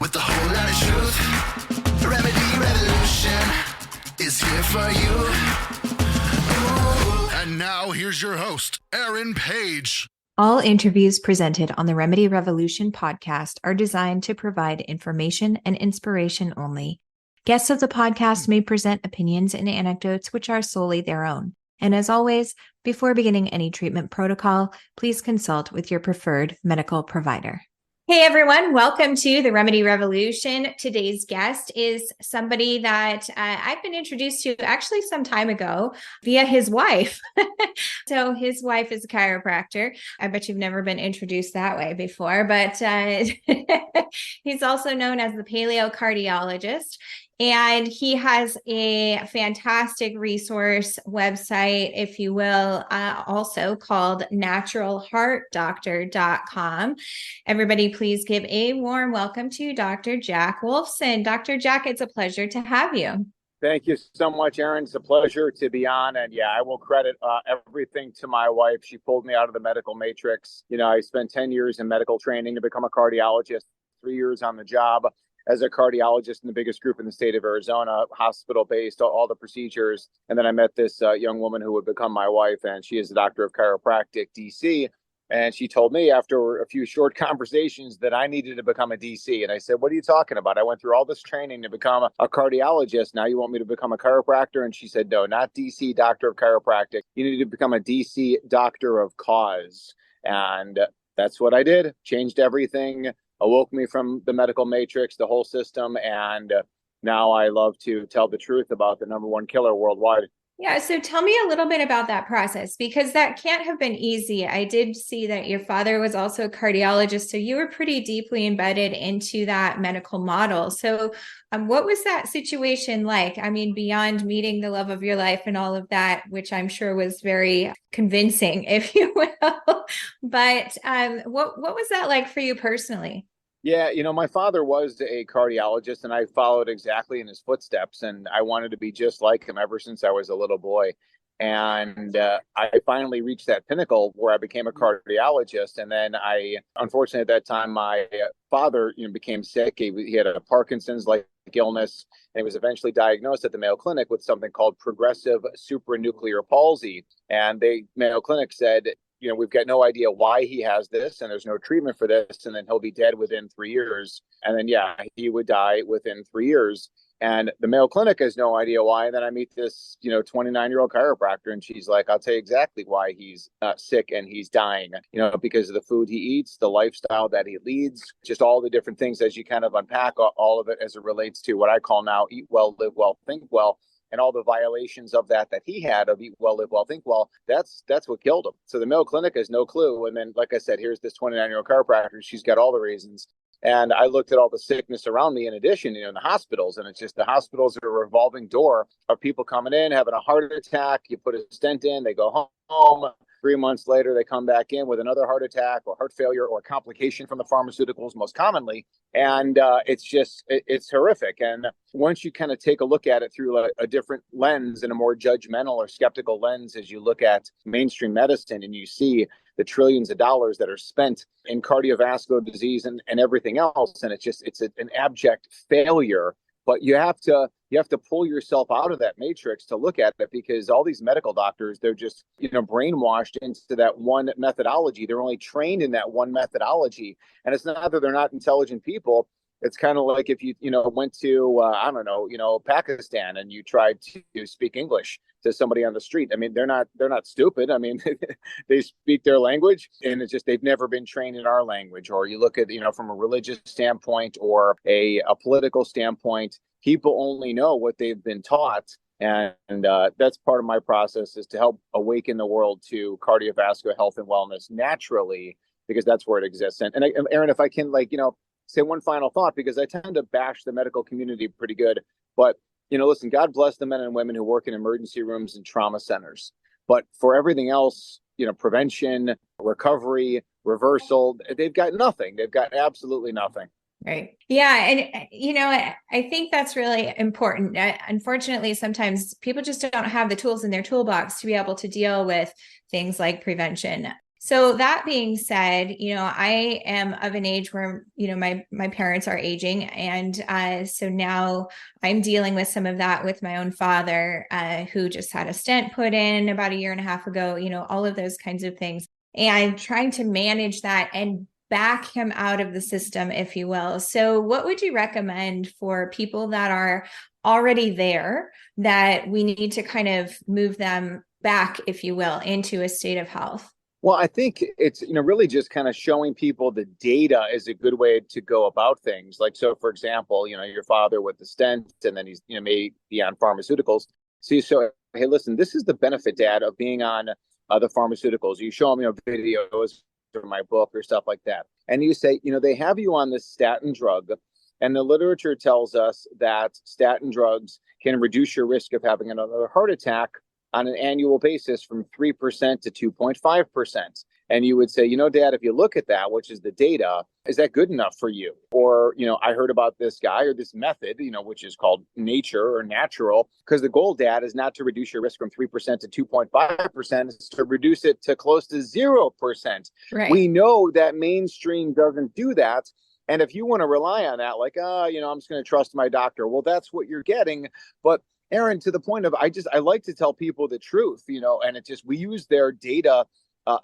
with a whole lot of truth. Remedy Revolution is here for you. Ooh. And now here's your host, Aaron Page. All interviews presented on the Remedy Revolution podcast are designed to provide information and inspiration only. Guests of the podcast may present opinions and anecdotes which are solely their own. And as always, before beginning any treatment protocol, please consult with your preferred medical provider. Hey everyone, welcome to the Remedy Revolution. Today's guest is somebody that I've been introduced to actually some time ago via his wife. So his wife is a chiropractor. I bet you've never been introduced that way before, but he's also known as the Paleo Cardiologist. And he has a fantastic resource website, if you will, also called naturalheartdoctor.com. Everybody, please give a warm welcome to Dr. Jack Wolfson. Dr. Jack, it's a pleasure to have you. Thank you so much, Aaron. It's a pleasure to be on. And yeah, I will credit everything to my wife. She pulled me out of the medical matrix. You know, I spent 10 years in medical training to become a cardiologist, 3 years on the job as a cardiologist in the biggest group in the state of Arizona, hospital-based, all the procedures. And then I met this young woman who would become my wife, and she is a doctor of chiropractic, DC. And she told me after a few short conversations that I needed to become a DC. And I said, what are you talking about? I went through all this training to become a cardiologist. Now you want me to become a chiropractor? And she said, no, not DC doctor of chiropractic. You need to become a DC doctor of cause. And that's what I did. Changed everything. Awoke me from the medical matrix, the whole system. And now I love to tell the truth about the number one killer worldwide. Yeah. So tell me a little bit about that process, because that can't have been easy. I did see that your father was also a cardiologist, so you were pretty deeply embedded into that medical model. So what was that situation like? I mean, beyond meeting the love of your life and all of that, which I'm sure was very convincing, if you will. But what was that like for you personally? Yeah, you know, my father was a cardiologist and I followed exactly in his footsteps, and I wanted to be just like him ever since I was a little boy. And I finally reached that pinnacle where I became a cardiologist. And then unfortunately, at that time, my father, became sick. He had a Parkinson's-like illness, and he was eventually diagnosed at the Mayo Clinic with something called progressive supranuclear palsy. And Mayo Clinic said, we've got no idea why he has this, and there's no treatment for this, and then he'll be dead within 3 years. And then, he would die within 3 years. And the Mayo Clinic has no idea why. And then I meet this, 29-year-old chiropractor, and she's like, I'll tell you exactly why he's sick and he's dying, because of the food he eats, the lifestyle that he leads, just all the different things as you kind of unpack all of it as it relates to what I call now eat well, live well, think well. And all the violations of that he had of eat well, live well, think well, that's what killed him. So the Mayo Clinic has no clue. And then, like I said, here's this 29-year-old chiropractor. She's got all the reasons. And I looked at all the sickness around me in addition, in the hospitals. And it's just the hospitals are a revolving door of people coming in, having a heart attack. You put a stent in, they go home. 3 months later, they come back in with another heart attack or heart failure or complication from the pharmaceuticals most commonly. And it's horrific. And once you kind of take a look at it through a different lens and a more judgmental or skeptical lens, as you look at mainstream medicine and you see the trillions of dollars that are spent in cardiovascular disease and everything else, and it's an abject failure. But you have to pull yourself out of that matrix to look at it, because all these medical doctors, they're just, brainwashed into that one methodology. They're only trained in that one methodology. And it's not that they're not intelligent people. It's kind of like if you went to, Pakistan and you tried to speak English to somebody on the street. I mean, they're not stupid. I mean, they speak their language, and it's just they've never been trained in our language. Or you look at, from a religious standpoint or a political standpoint, people only know what they've been taught. And that's part of my process, is to help awaken the world to cardiovascular health and wellness naturally, because that's where it exists. And Aaron, if I can, say one final thought, because I tend to bash the medical community pretty good, but listen, God bless the men and women who work in emergency rooms and trauma centers. But for everything else, prevention, recovery, reversal, they've got nothing. They've got absolutely nothing. Right. Yeah. And, I think that's really important. Unfortunately, sometimes people just don't have the tools in their toolbox to be able to deal with things like prevention. So that being said, I am of an age where, my parents are aging. And so now I'm dealing with some of that with my own father, who just had a stent put in about a year and a half ago, all of those kinds of things. And trying to manage that and back him out of the system, if you will. So what would you recommend for people that are already there, that we need to kind of move them back, if you will, into a state of health? Well, I think it's, really just kind of showing people the data is a good way to go about things. Like, so for example, your father with the stent, and then he's, may be on pharmaceuticals. So you show, hey, listen, this is the benefit, Dad, of being on the pharmaceuticals. You show them, videos or my book or stuff like that. And you say, they have you on this statin drug. And the literature tells us that statin drugs can reduce your risk of having another heart attack on an annual basis from 3% to 2.5%. And you would say, Dad, if you look at that, which is the data, is that good enough for you? Or, I heard about this guy or this method, which is called nature or natural, because the goal, Dad, is not to reduce your risk from 3% to 2.5%, it's to reduce it to close to 0%. Right. We know that mainstream doesn't do that. And if you want to rely on that, like, I'm just going to trust my doctor. Well, that's what you're getting. But Aaron, to the point of, I like to tell people the truth, and we use their data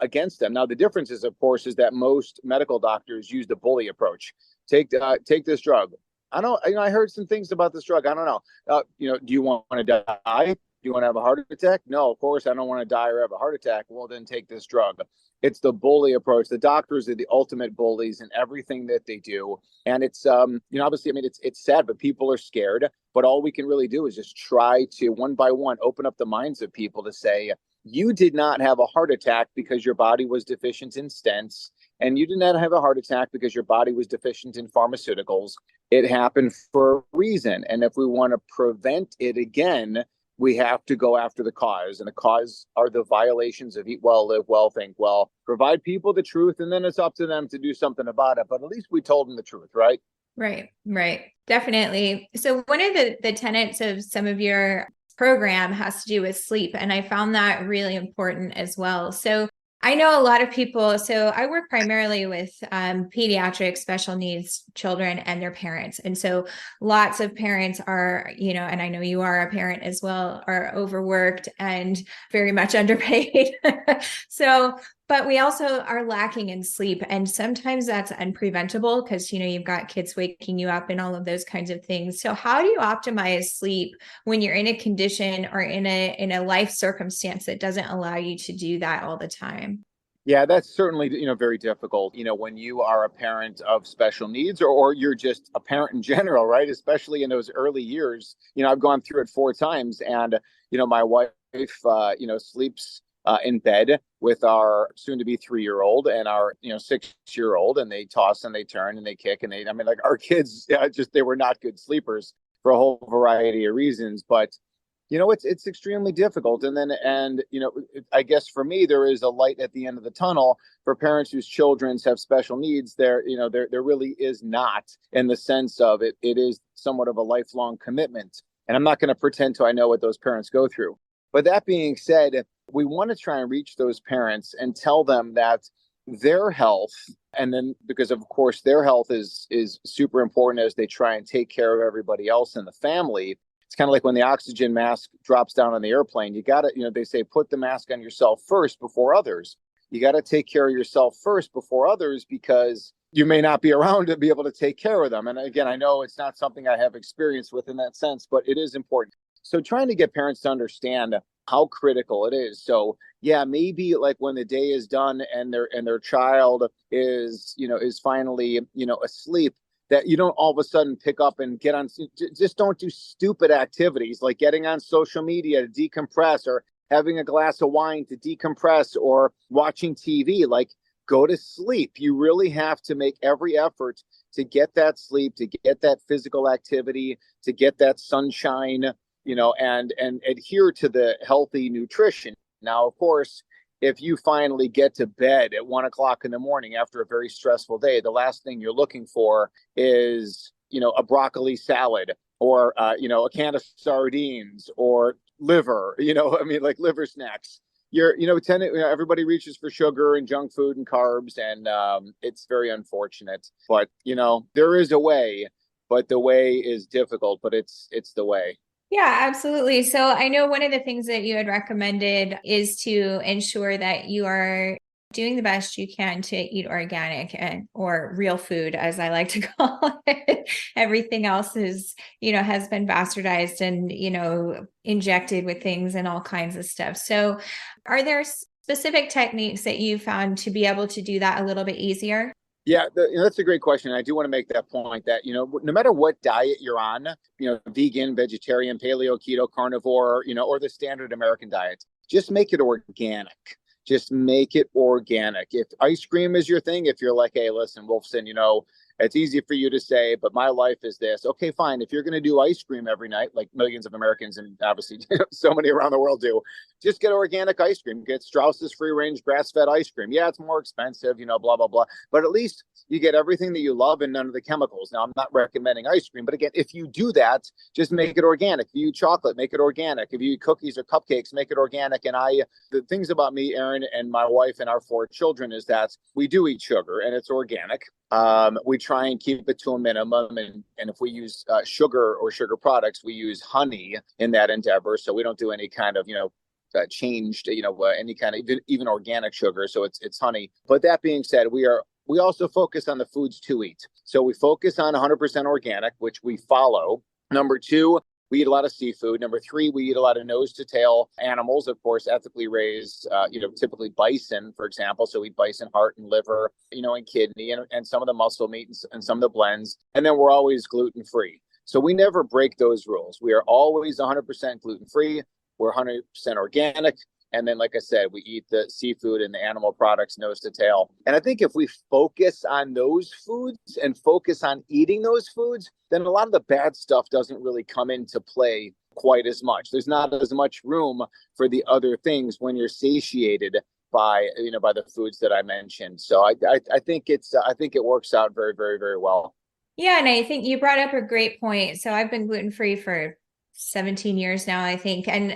against them. Now, the difference is, of course, is that most medical doctors use the bully approach. Take this drug. I heard some things about this drug. I don't know. Do you want to die? Do you want to have a heart attack? No, of course, I don't want to die or have a heart attack. Well, then take this drug. It's the bully approach. The doctors are the ultimate bullies in everything that they do. And it's, obviously, it's sad, but people are scared. But all we can really do is just try to, one by one, open up the minds of people to say, you did not have a heart attack because your body was deficient in stents. And you did not have a heart attack because your body was deficient in pharmaceuticals. It happened for a reason. And if we want to prevent it again, we have to go after the cause. And the cause are the violations of eat well, live well, think well, provide people the truth, and then it's up to them to do something about it. But at least we told them the truth, right? Right. Definitely. So one of the tenets of some of your program has to do with sleep. And I found that really important as well. So I know a lot of people, so I work primarily with pediatric special needs children and their parents. And so lots of parents are, and I know you are a parent as well, are overworked and very much underpaid. But we also are lacking in sleep. And sometimes that's unpreventable because, you've got kids waking you up and all of those kinds of things. So how do you optimize sleep when you're in a condition or in a life circumstance that doesn't allow you to do that all the time? Yeah, that's certainly, very difficult, when you are a parent of special needs or you're just a parent in general, right? Especially in those early years. I've gone through it 4 times and, my wife, sleeps in bed with our soon to be 3-year-old and our 6-year-old, and they toss and they turn and they kick and our kids they were not good sleepers for a whole variety of reasons. But it's extremely difficult. And I guess for me there is a light at the end of the tunnel for parents whose children have special needs. There really is not, in the sense of it is somewhat of a lifelong commitment. And I'm not going to pretend to I know what those parents go through. But that being said, we want to try and reach those parents and tell them that their health, and then because of course their health is super important as they try and take care of everybody else in the family. It's kind of like when the oxygen mask drops down on the airplane. You got to, they say, put the mask on yourself first before others. You got to take care of yourself first before others, because you may not be around to be able to take care of them. And again, I know it's not something I have experience with in that sense, but it is important. So trying to get parents to understand how critical it is. So yeah, maybe like when the day is done and their child is finally, asleep, that you don't all of a sudden pick up and get on, just don't do stupid activities like getting on social media to decompress, or having a glass of wine to decompress, or watching TV. Like, go to sleep. You really have to make every effort to get that sleep, to get that physical activity, to get that sunshine, and adhere to the healthy nutrition. Now, of course, if you finally get to bed at 1 o'clock in the morning after a very stressful day, the last thing you're looking for is, a broccoli salad or, a can of sardines or liver, like liver snacks. everybody reaches for sugar and junk food and carbs, and it's very unfortunate. But there is a way, but the way is difficult, but it's the way. Yeah, absolutely. So I know one of the things that you had recommended is to ensure that you are doing the best you can to eat organic or real food, as I like to call it. Everything else is, has been bastardized and, injected with things and all kinds of stuff. So are there specific techniques that you found to be able to do that a little bit easier? Yeah, that's a great question. I do want to make that point that, no matter what diet you're on, vegan, vegetarian, paleo, keto, carnivore, or the standard American diet, just make it organic. Just make it organic. If ice cream is your thing, if you're like, hey, listen, Wolfson, it's easy for you to say, but my life is this. Okay, fine. If you're going to do ice cream every night, like millions of Americans and obviously so many around the world do, just get organic ice cream. Get Strauss's free-range grass-fed ice cream. Yeah, it's more expensive, blah, blah, blah. But at least you get everything that you love and none of the chemicals. Now, I'm not recommending ice cream, but again, if you do that, just make it organic. If you eat chocolate, make it organic. If you eat cookies or cupcakes, make it organic. And the things about me, Erin, and my wife and our 4 children is that we do eat sugar and it's organic. We try and keep it to a minimum. And if we use sugar or sugar products, we use honey in that endeavor. So we don't do any kind of, changed, any kind of even organic sugar. So it's honey. But that being said, we also focus on the foods to eat. So we focus on 100% organic, which we follow. Number 2, we eat a lot of seafood. Number 3, we eat a lot of nose to tail animals, of course, ethically raised, typically bison, for example. So we eat bison heart and liver, and kidney and some of the muscle meat and some of the blends. And then we're always gluten free. So we never break those rules. We are always 100% gluten free. We're 100% organic. And then, like I said, we eat the seafood and the animal products, nose to tail. And I think if we focus on those foods and focus on eating those foods, then a lot of the bad stuff doesn't really come into play quite as much. There's not as much room for the other things when you're satiated by the foods that I mentioned. So I think it works out very, very, very well. Yeah, and I think you brought up a great point. So I've been gluten-free for 17 years now, I think. And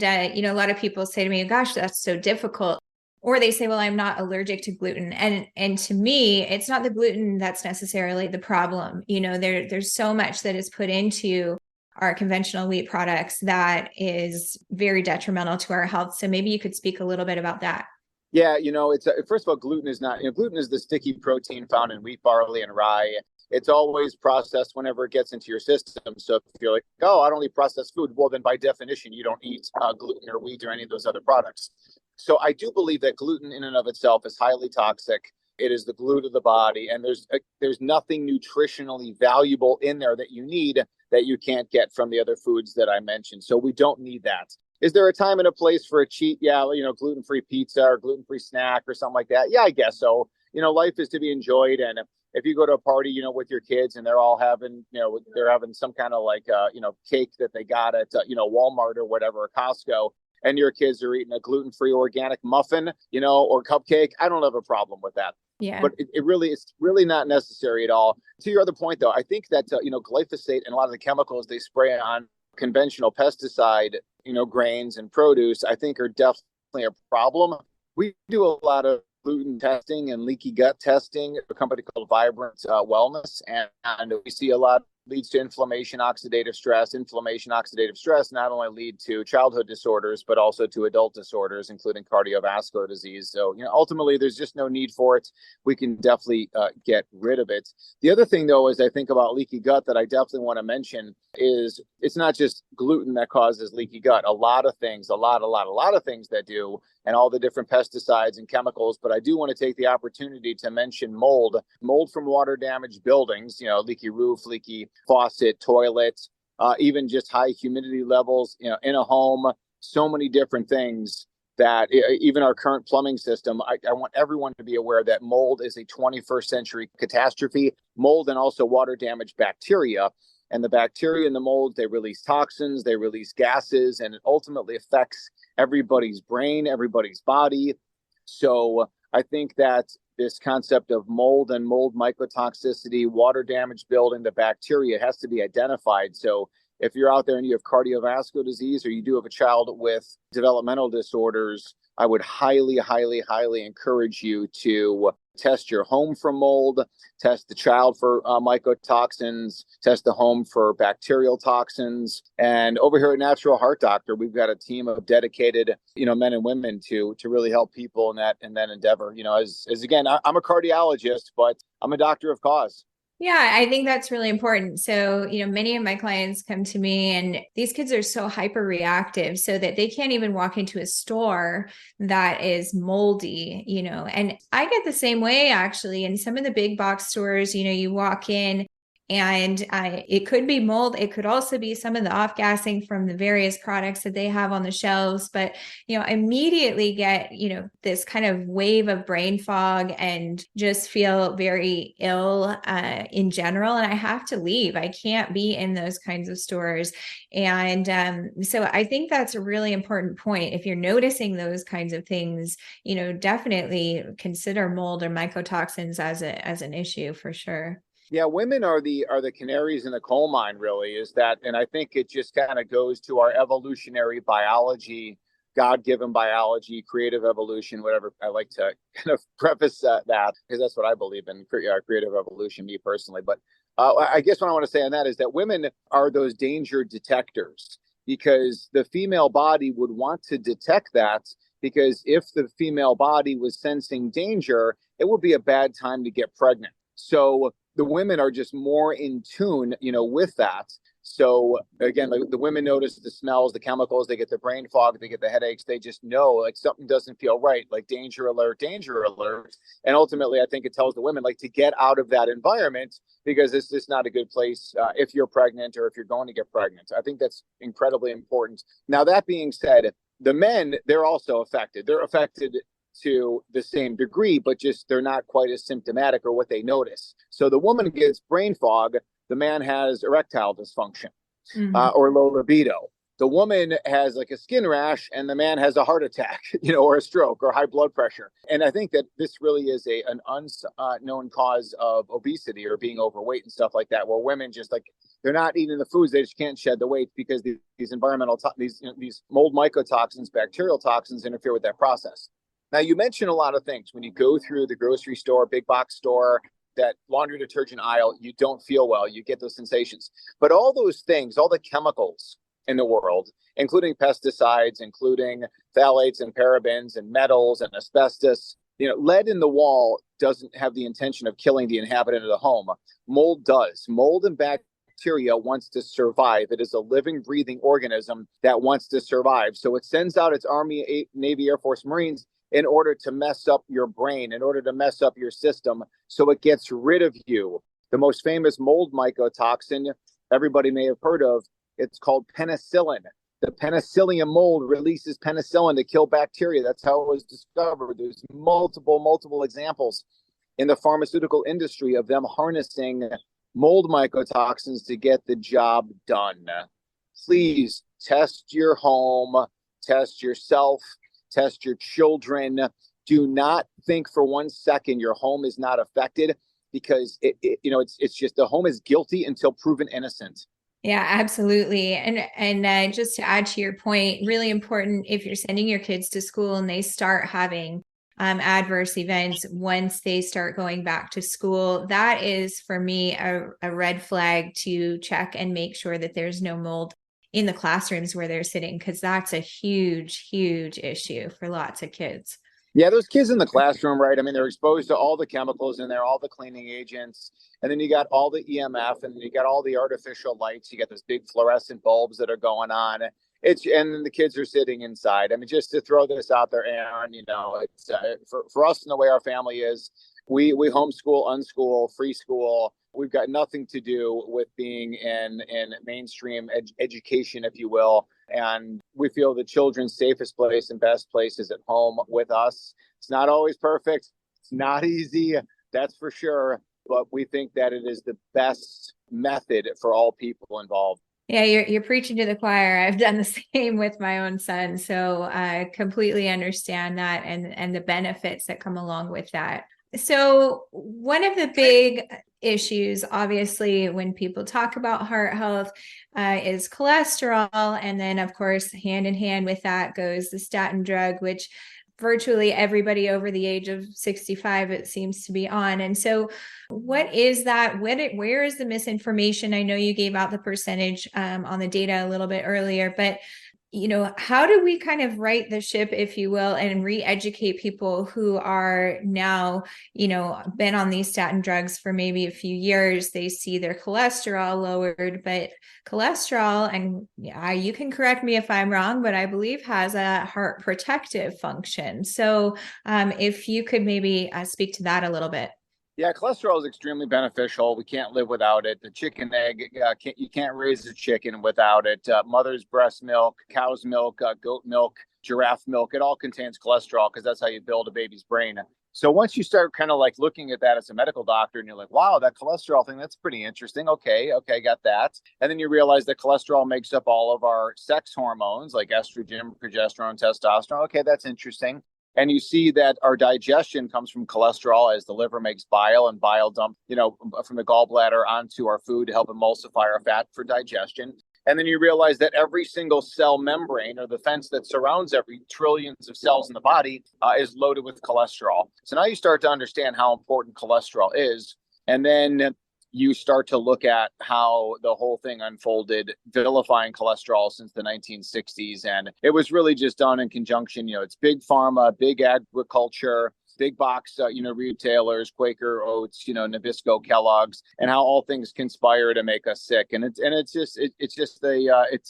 a lot of people say to me, gosh, that's so difficult. Or they say, well, I'm not allergic to gluten. And to me, it's not the gluten that's necessarily the problem. There's so much that is put into our conventional wheat products that is very detrimental to our health. So maybe you could speak a little bit about that. Yeah, it's first of all, gluten is not, gluten is the sticky protein found in wheat, barley, and rye. It's always processed whenever it gets into your system. So if you're like, oh, I don't eat processed food, well, then by definition, you don't eat gluten or wheat or any of those other products. So I do believe that gluten in and of itself is highly toxic. It is the glue to the body, and there's nothing nutritionally valuable in there that you need that you can't get from the other foods that I mentioned. So we don't need that. Is there a time and a place for a cheat? Yeah, gluten-free pizza or gluten-free snack or something like that. Yeah, I guess so. Life is to be enjoyed, and if you go to a party, with your kids and they're all having, they're having some kind of like, cake that they got at, Walmart or whatever, or Costco, and your kids are eating a gluten-free organic muffin, or cupcake, I don't have a problem with that. Yeah. But it's really not necessary at all. To your other point, though, I think that, glyphosate and a lot of the chemicals they spray on conventional pesticide, grains and produce, I think are definitely a problem. We do a lot of gluten testing and leaky gut testing, a company called Vibrant Wellness. And we see a lot leads to inflammation, oxidative stress. Inflammation, oxidative stress not only lead to childhood disorders, but also to adult disorders, including cardiovascular disease. So, ultimately, there's just no need for it. We can definitely get rid of it. The other thing, though, as I think about leaky gut that I definitely want to mention is it's not just gluten that causes leaky gut. A lot of things, a lot of things that do, and all the different pesticides and chemicals. But I do want to take the opportunity to mention mold from water damaged buildings, leaky roof, leaky faucet, toilet, even just high humidity levels, in a home, so many different things that even our current plumbing system, I want everyone to be aware that mold is a 21st century catastrophe. Mold and also water damaged bacteria. And the bacteria in the mold, they release toxins, they release gases, and it ultimately affects everybody's brain, everybody's body. So I think that this concept of mold and mold mycotoxicity, water damage building, the bacteria has to be identified. So if you're out there and you have cardiovascular disease, or you do have a child with developmental disorders, I would highly, highly, highly encourage you to test your home for mold, test the child for mycotoxins, test the home for bacterial toxins. And over here at Natural Heart Doctor, we've got a team of dedicated, men and women to really help people in that endeavor. As again, I'm a cardiologist, but I'm a doctor of cause. Yeah, I think that's really important. So, many of my clients come to me and these kids are so hyper reactive so that they can't even walk into a store that is moldy, and I get the same way actually. In some of the big box stores, you walk in and it could be mold. It could also be some of the off-gassing from the various products that they have on the shelves. But, immediately get, this kind of wave of brain fog and just feel very ill in general. And I have to leave. I can't be in those kinds of stores. And so I think that's a really important point. If you're noticing those kinds of things, definitely consider mold or mycotoxins as an issue for sure. Yeah, women are the canaries in the coal mine, really, is that, and I think it just kind of goes to our evolutionary biology, God-given biology, creative evolution, whatever. I like to kind of preface that because that's what I believe in, creative evolution, me personally. But I guess what I want to say on that is that women are those danger detectors, because the female body would want to detect that, because if the female body was sensing danger, it would be a bad time to get pregnant. So the women are just more in tune, with that. So again, the women notice the smells, the chemicals, they get the brain fog, they get the headaches. They just know like something doesn't feel right, like danger alert, danger alert. And ultimately, I think it tells the women like to get out of that environment, because it's just not a good place if you're pregnant or if you're going to get pregnant. I think that's incredibly important. Now, that being said, the men, they're also affected. They're affected to the same degree, but just they're not quite as symptomatic or what they notice. So the woman gets brain fog, the man has erectile dysfunction or low libido. The woman has like a skin rash and the man has a heart attack, or a stroke or high blood pressure. And I think that this really is an unknown cause of obesity or being overweight and stuff like that, where women just like, they're not eating the foods, they just can't shed the weight because these environmental, these mold mycotoxins, bacterial toxins interfere with that process. Now, you mentioned a lot of things. When you go through the grocery store, big box store, that laundry detergent aisle, you don't feel well. You get those sensations. But all those things, all the chemicals in the world, including pesticides, including phthalates and parabens and metals and asbestos, lead in the wall doesn't have the intention of killing the inhabitant of the home. Mold does. Mold and bacteria wants to survive. It is a living, breathing organism that wants to survive. So it sends out its Army, Navy, Air Force, Marines in order to mess up your brain, in order to mess up your system, so it gets rid of you. The most famous mold mycotoxin everybody may have heard of, it's called penicillin. The penicillium mold releases penicillin to kill bacteria. That's how it was discovered. There's multiple examples in the pharmaceutical industry of them harnessing mold mycotoxins to get the job done. Please test your home, test yourself, test your children. Do not think for 1 second your home is not affected, because it's just the home is guilty until proven innocent. Yeah, absolutely. And just to add to your point, really important, if you're sending your kids to school and they start having adverse events once they start going back to school, that is for me a red flag to check and make sure that there's no mold in the classrooms where they're sitting, because that's a huge issue for lots of kids. Yeah, those kids in the classroom, right? I mean, they're exposed to all the chemicals in there, all the cleaning agents, and then you got all the EMF, and you got all the artificial lights. You got those big fluorescent bulbs that are going on. And the kids are sitting inside. I mean, just to throw this out there, Aaron, it's for us and the way our family is, we homeschool, unschool, free school. We've got nothing to do with being in mainstream education, if you will. And we feel the children's safest place and best place is at home with us. It's not always perfect. It's not easy, that's for sure. But we think that it is the best method for all people involved. Yeah, you're preaching to the choir. I've done the same with my own son. So I completely understand that and the benefits that come along with that. So one of the big issues, obviously, when people talk about heart health is cholesterol. And then, of course, hand in hand with that goes the statin drug, which virtually everybody over the age of 65, it seems to be on. And so what is that? Where is the misinformation? I know you gave out the percentage on the data a little bit earlier, but how do we kind of right the ship, if you will, and re-educate people who are now, been on these statin drugs for maybe a few years? They see their cholesterol lowered, but cholesterol, and you can correct me if I'm wrong, but I believe has a heart protective function. So if you could maybe speak to that a little bit. Yeah, cholesterol is extremely beneficial. We can't live without it. The chicken egg, you can't raise a chicken without it. Mother's breast milk, cow's milk, goat milk, giraffe milk, it all contains cholesterol because that's how you build a baby's brain. So once you start kind of like looking at that as a medical doctor and you're like, wow, that cholesterol thing, that's pretty interesting. Okay, got that. And then you realize that cholesterol makes up all of our sex hormones like estrogen, progesterone, testosterone. Okay, that's interesting. And you see that our digestion comes from cholesterol as the liver makes bile, and bile dump, from the gallbladder onto our food to help emulsify our fat for digestion. And then you realize that every single cell membrane, or the fence that surrounds every trillions of cells in the body, is loaded with cholesterol. So now you start to understand how important cholesterol is. And then you start to look at how the whole thing unfolded, vilifying cholesterol since the 1960s. And it was really just done in conjunction. It's big pharma, big agriculture, big box, retailers, Quaker Oats, Nabisco, Kellogg's, and how all things conspire to make us sick. And it's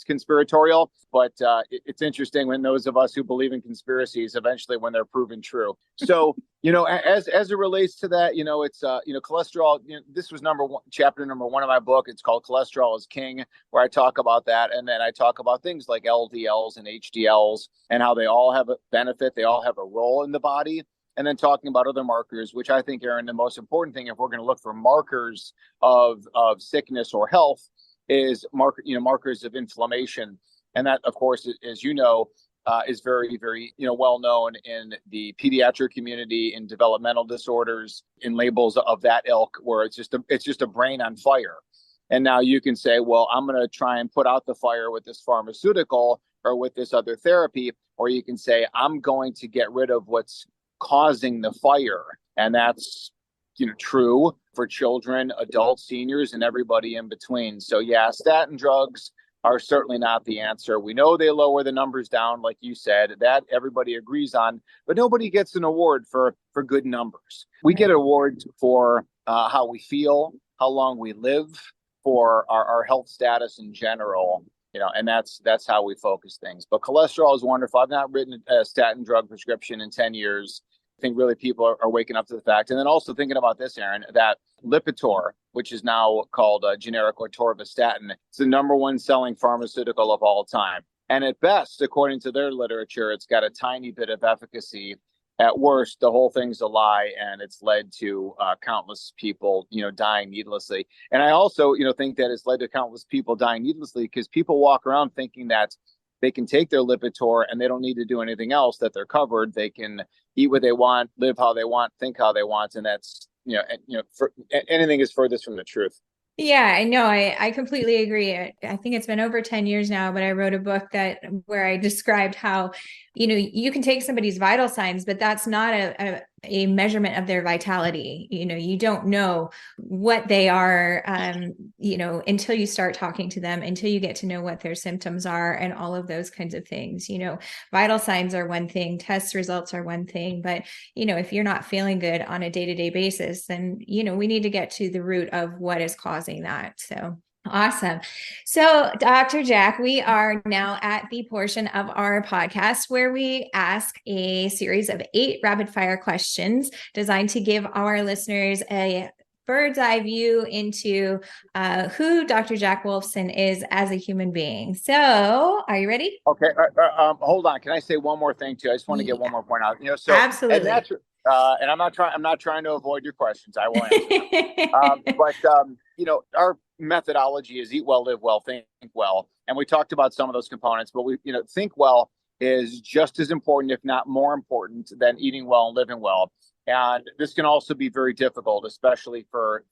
conspiratorial, but it's interesting when those of us who believe in conspiracies eventually when they're proven true. So, as it relates to that, it's cholesterol. This was chapter number 1 of my book. It's called Cholesterol is King, where I talk about that, and then I talk about things like LDLs and HDLs and how they all have a benefit, they all have a role in the body. And then talking about other markers, which I think, Aaron, the most important thing if we're going to look for markers of sickness or health is markers of inflammation. And that, of course, as you know, is very, very, well known in the pediatric community, in developmental disorders, in labels of that ilk, where it's just a brain on fire. And now you can say, well, I'm going to try and put out the fire with this pharmaceutical or with this other therapy. Or you can say, I'm going to get rid of what's causing the fire. And that's, true for children, adults, seniors, and everybody in between. So yeah, statin drugs are certainly not the answer. We know they lower the numbers down, like you said, that everybody agrees on, but nobody gets an award for good numbers. We get awards for how we feel, how long we live, for our health status in general. And that's how we focus things. But cholesterol is wonderful. I've not written a statin drug prescription in 10 years. I think really people are waking up to the fact. And then also thinking about this, Aaron, that Lipitor, which is now called generic atorvastatin, it's the number 1 selling pharmaceutical of all time. And at best, according to their literature, it's got a tiny bit of efficacy. At worst, the whole thing's a lie, and it's led to countless people, dying needlessly. And I also, think that it's led to countless people dying needlessly because people walk around thinking that they can take their Lipitor and they don't need to do anything else, that they're covered. They can eat what they want, live how they want, think how they want. And that's, anything is furthest from the truth. Yeah, I know. I completely agree. I think it's been over 10 years now, but I wrote a book where I described how, you can take somebody's vital signs, but that's not a measurement of their vitality. You don't know what they are, until you start talking to them, until you get to know what their symptoms are and all of those kinds of things. Vital signs are one thing, test results are one thing, but, if you're not feeling good on a day-to-day basis, then, we need to get to the root of what is causing that. So awesome. So, Dr. Jack, we are now at the portion of our podcast where we ask a series of 8 rapid fire questions designed to give our listeners a bird's eye view into who Dr. Jack Wolfson is as a human being. So, are you ready? Okay. Hold on. Can I say one more thing too? I just want to get one more point out. Absolutely. And I'm not trying to avoid your questions. I will answer. But our methodology is eat well, live well, think well. And we talked about some of those components, but think well is just as important, if not more important, than eating well and living well. And this can also be very difficult, especially for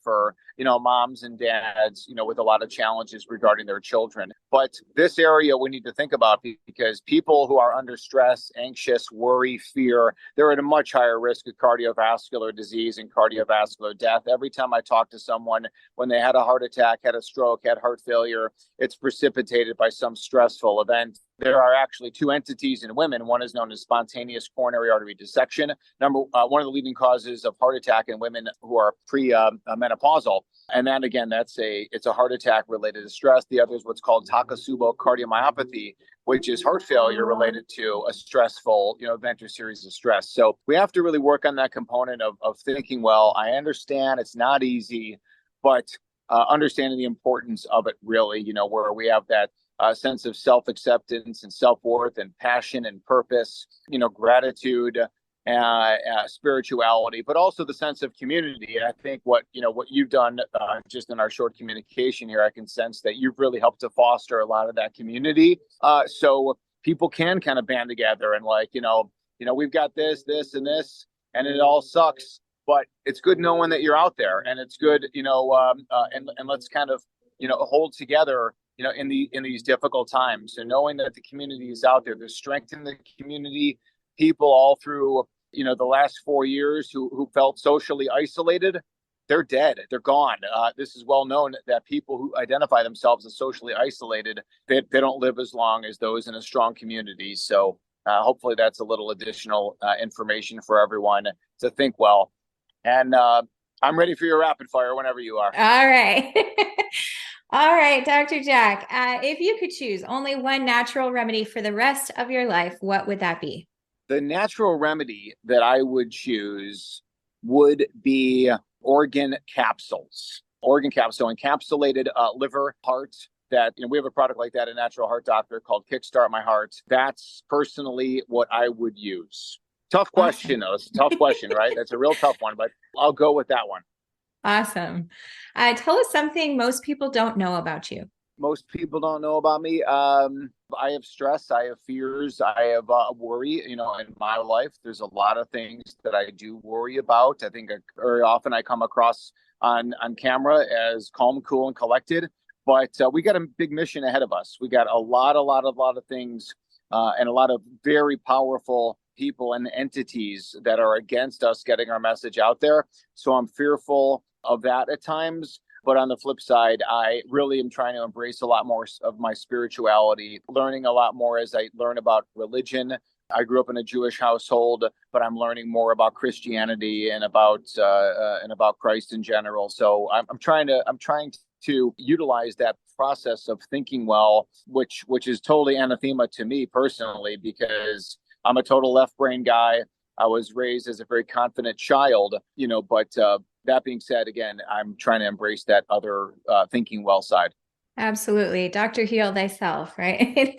moms and dads, with a lot of challenges regarding their children. But this area we need to think about, because people who are under stress, anxious, worry, fear, they're at a much higher risk of cardiovascular disease and cardiovascular death. Every time I talk to someone, when they had a heart attack, had a stroke, had heart failure, it's precipitated by some stressful event. There are actually two entities in women. One is known as spontaneous coronary artery dissection. One of the leading causes of heart attack in women who are pre-menopausal. And then again, it's a heart attack related to stress. The other is what's called Takotsubo cardiomyopathy, which is heart failure related to a stressful, event or series of stress. So we have to really work on that component of thinking well. I understand it's not easy, but understanding the importance of it really, where we have that sense of self-acceptance and self-worth and passion and purpose, gratitude, spirituality, but also the sense of community. And I think what you've done just in our short communication here, I can sense that you've really helped to foster a lot of that community. So people can kind of band together and we've got this, and this, and it all sucks, but it's good knowing that you're out there, and it's good, and let's kind of, hold together, in these difficult times. And knowing that the community is out there, there's strength in the community. People all through, the last 4 years who felt socially isolated, they're dead. They're gone. This is well known that people who identify themselves as socially isolated, they don't live as long as those in a strong community. So hopefully that's a little additional information for everyone to think well. And I'm ready for your rapid fire whenever you are. All right. All right, Dr. Jack, if you could choose only one natural remedy for the rest of your life, what would that be? The natural remedy that I would choose would be organ capsules. Organ capsule, encapsulated liver, heart. That we have a product like that, a natural heart doctor called Kickstart My Heart. That's personally what I would use. Tough question, though. It's a tough question, right? That's a real tough one, but I'll go with that one. Awesome. Tell us something most people don't know about you. Most people don't know about me. I have stress. I have fears. I have worry. In my life, there's a lot of things that I do worry about. I think very often I come across on camera as calm, cool, and collected. But we got a big mission ahead of us. We got a lot of things and a lot of very powerful people and entities that are against us getting our message out there. So I'm fearful of that at times. But on the flip side, I really am trying to embrace a lot more of my spirituality, learning a lot more as I learn about religion. I grew up in a Jewish household, but I'm learning more about Christianity and about Christ in general. So I'm trying to utilize that process of thinking well, which is totally anathema to me personally, because I'm a total left brain guy. I was raised as a very confident child, but that being said, again, I'm trying to embrace that other thinking well side. Absolutely. Dr. Heal Thyself, right?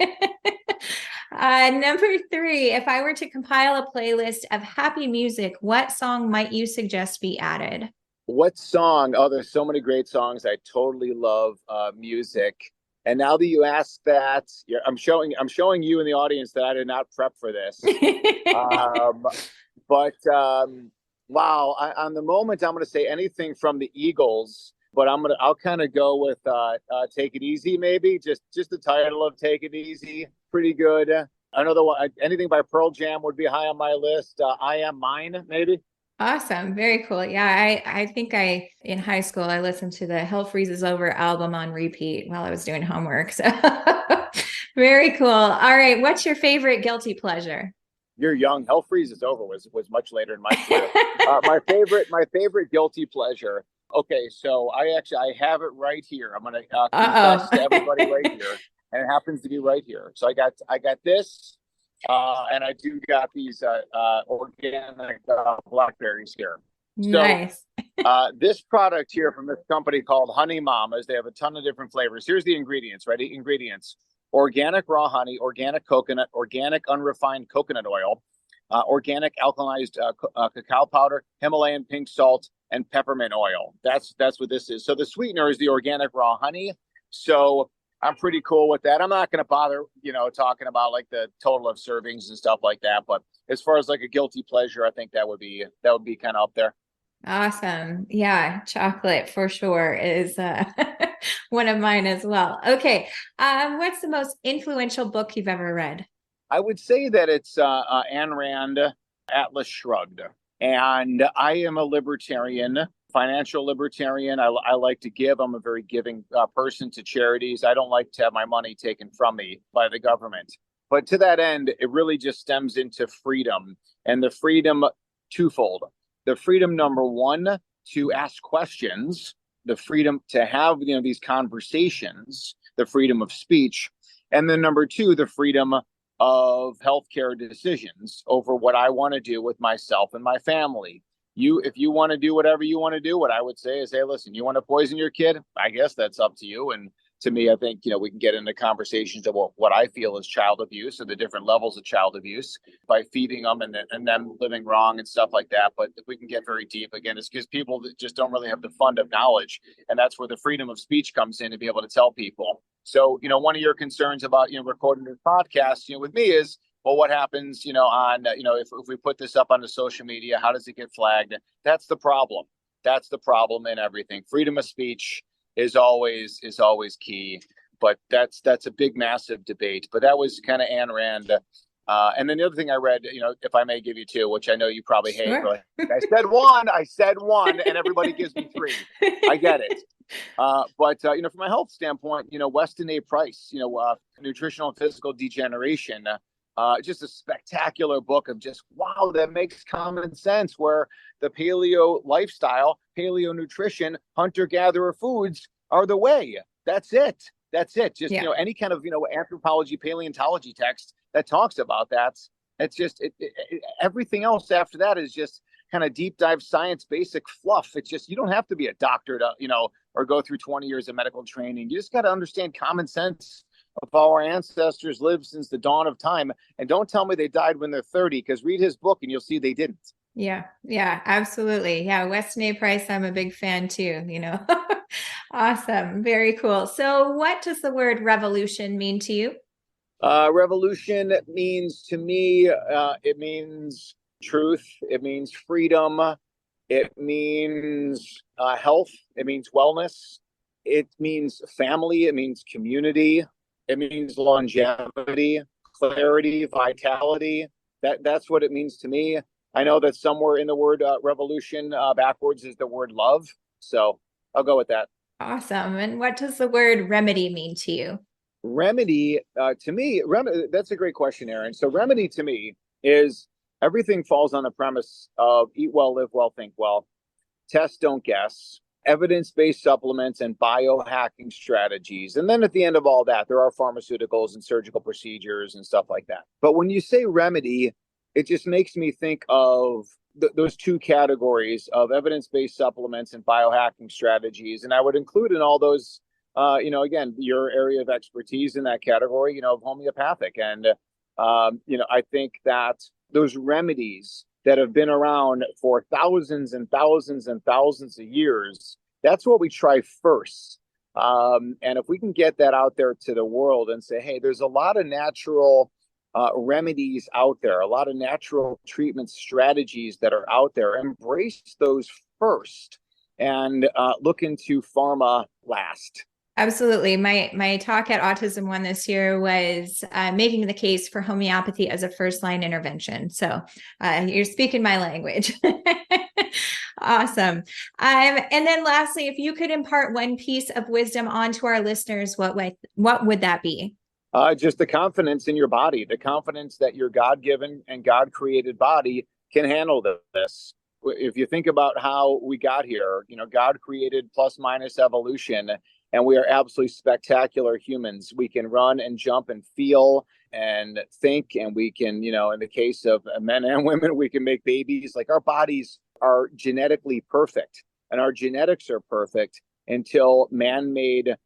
Number 3, if I were to compile a playlist of happy music, what song might you suggest be added? What song? Oh, there's so many great songs. I totally love music. And now that you ask that, I'm showing you in the audience that I did not prep for this. Wow, on the moment, I'm going to say anything from the Eagles, but I'll kind of go with Take It Easy, maybe just the title of Take It Easy, pretty good. Another one, anything by Pearl Jam would be high on my list. I Am Mine, maybe. Awesome. Very cool. Yeah, I think in high school, I listened to the Hell Freezes Over album on repeat while I was doing homework. So very cool. All right. What's your favorite guilty pleasure? You're young. Hell Freezes Over was much later in my career. My favorite guilty pleasure. Okay, so I have it right here. I'm gonna confess to everybody right here, and it happens to be right here. So I got this. And I do got these organic blackberries here. So, nice. This product here from this company called Honey Mamas, they have a ton of different flavors. Here's the ingredients. Ready? Ingredients: organic raw honey, organic coconut, organic unrefined coconut oil, organic alkalized cacao powder, Himalayan pink salt, and peppermint oil. That's what this is. So the sweetener is the organic raw honey. So I'm pretty cool with that. I'm not going to bother, talking about like the total of servings and stuff like that. But as far as like a guilty pleasure, I think that would be kind of up there. Awesome. Yeah, chocolate for sure is one of mine as well. Okay. What's the most influential book you've ever read? I would say that it's Ayn Rand, Atlas Shrugged. And I am a libertarian, financial libertarian. I like to give. I'm a very giving person to charities. I don't like to have my money taken from me by the government. But to that end, it really just stems into freedom, and the freedom twofold. The freedom, number one, to ask questions, the freedom to have these conversations, the freedom of speech, and then number two, the freedom of healthcare decisions over what I want to do with myself and my family. If you want to do whatever you want to do, what I would say is, hey, listen, you want to poison your kid? I guess that's up to you. And to me, I think, we can get into conversations about what I feel is child abuse or the different levels of child abuse by feeding them and them living wrong and stuff like that. But if we can get very deep, again, it's because people that just don't really have the fund of knowledge. And that's where the freedom of speech comes in, to be able to tell people. So, one of your concerns about, recording this podcast, with me is, well, what happens, on, if we put this up on the social media, how does it get flagged? That's the problem. That's the problem in everything. Freedom of speech is always key, but that's a big, massive debate. But that was kind of Ayn Rand. And then the other thing I read, if I may give you two, which I know you probably hate. Sure. I said one, and everybody gives me three. I get it. But from a health standpoint, Weston A. Price, Nutritional and Physical Degeneration, just a spectacular book of just, wow, that makes common sense, where the paleo lifestyle, paleo nutrition, hunter-gatherer foods are the way. That's it. Just, any kind of, anthropology, paleontology text that talks about that. It's just everything else after that is just kind of deep dive science, basic fluff. It's just, you don't have to be a doctor to, or go through 20 years of medical training. You just got to understand common sense of how our ancestors lived since the dawn of time. And don't tell me they died when they're 30, because read his book and you'll see they didn't. Yeah, absolutely. Yeah, Weston A. Price, I'm a big fan too, Awesome. Very cool. So what does the word revolution mean to you? Revolution means to me, it means truth. It means freedom. It means health. It means wellness. It means family. It means community. It means longevity, clarity, vitality. That's what it means to me. I know that somewhere in the word revolution backwards is the word love. So I'll go with that. Awesome. And what does the word remedy mean to you? Remedy, to me, that's a great question, Aaron. So remedy to me is everything falls on the premise of eat well, live well, think well, test, don't guess, evidence-based supplements and biohacking strategies. And then at the end of all that, there are pharmaceuticals and surgical procedures and stuff like that. But when you say remedy, it just makes me think of those two categories of evidence-based supplements and biohacking strategies. And I would include in all those, again, your area of expertise in that category, of homeopathic. And, I think that those remedies that have been around for thousands and thousands and thousands of years, that's what we try first. And if we can get that out there to the world and say, hey, there's a lot of natural remedies out there, a lot of natural treatment strategies that are out there, embrace those first and look into pharma last. Absolutely. My talk at Autism One this year was making the case for homeopathy as a first-line intervention. So you're speaking my language. Awesome. And then lastly, if you could impart one piece of wisdom onto our listeners, what would that be? Just the confidence in your body, the confidence that your God-given and God-created body can handle this. If you think about how we got here, God created plus minus evolution, and we are absolutely spectacular humans. We can run and jump and feel and think, and we can, in the case of men and women, we can make babies. Like, our bodies are genetically perfect, and our genetics are perfect until man-made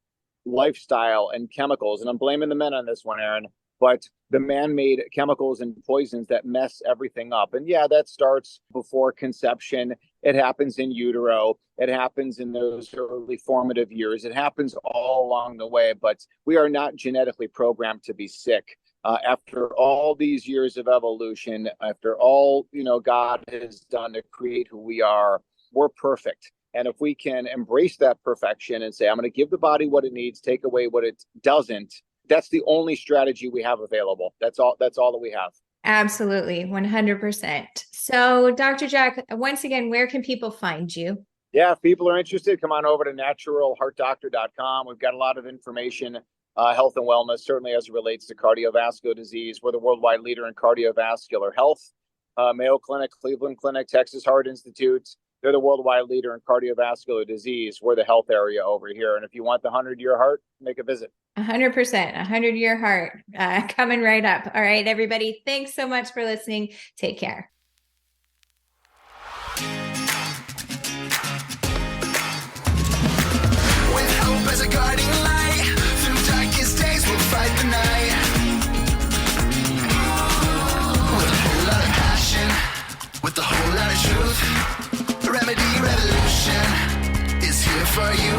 lifestyle and chemicals, and I'm blaming the men on this one, Aaron, but the man-made chemicals and poisons that mess everything up. And yeah, that starts before conception. It happens in utero. It happens in those early formative years. It happens all along the way, but we are not genetically programmed to be sick. After all these years of evolution, after all, God has done to create who we are, we're perfect. And if we can embrace that perfection and say, I'm going to give the body what it needs, take away what it doesn't, that's the only strategy we have available. That's all that we have. Absolutely. 100%. So Dr. Jack, once again, where can people find you? Yeah, if people are interested, come on over to naturalheartdoctor.com. We've got a lot of information, health and wellness, certainly as it relates to cardiovascular disease. We're the worldwide leader in cardiovascular health. Mayo Clinic, Cleveland Clinic, Texas Heart Institute, they're the worldwide leader in cardiovascular disease. We're the health area over here. And if you want the 100-year heart, make a visit. 100%, 100-year heart coming right up. All right, everybody. Thanks so much for listening. Take care. With hope as a guiding light, through darkest days we'll fight the night. With a whole lot of passion, with a whole lot of truth, Remedy Revolution is here for you.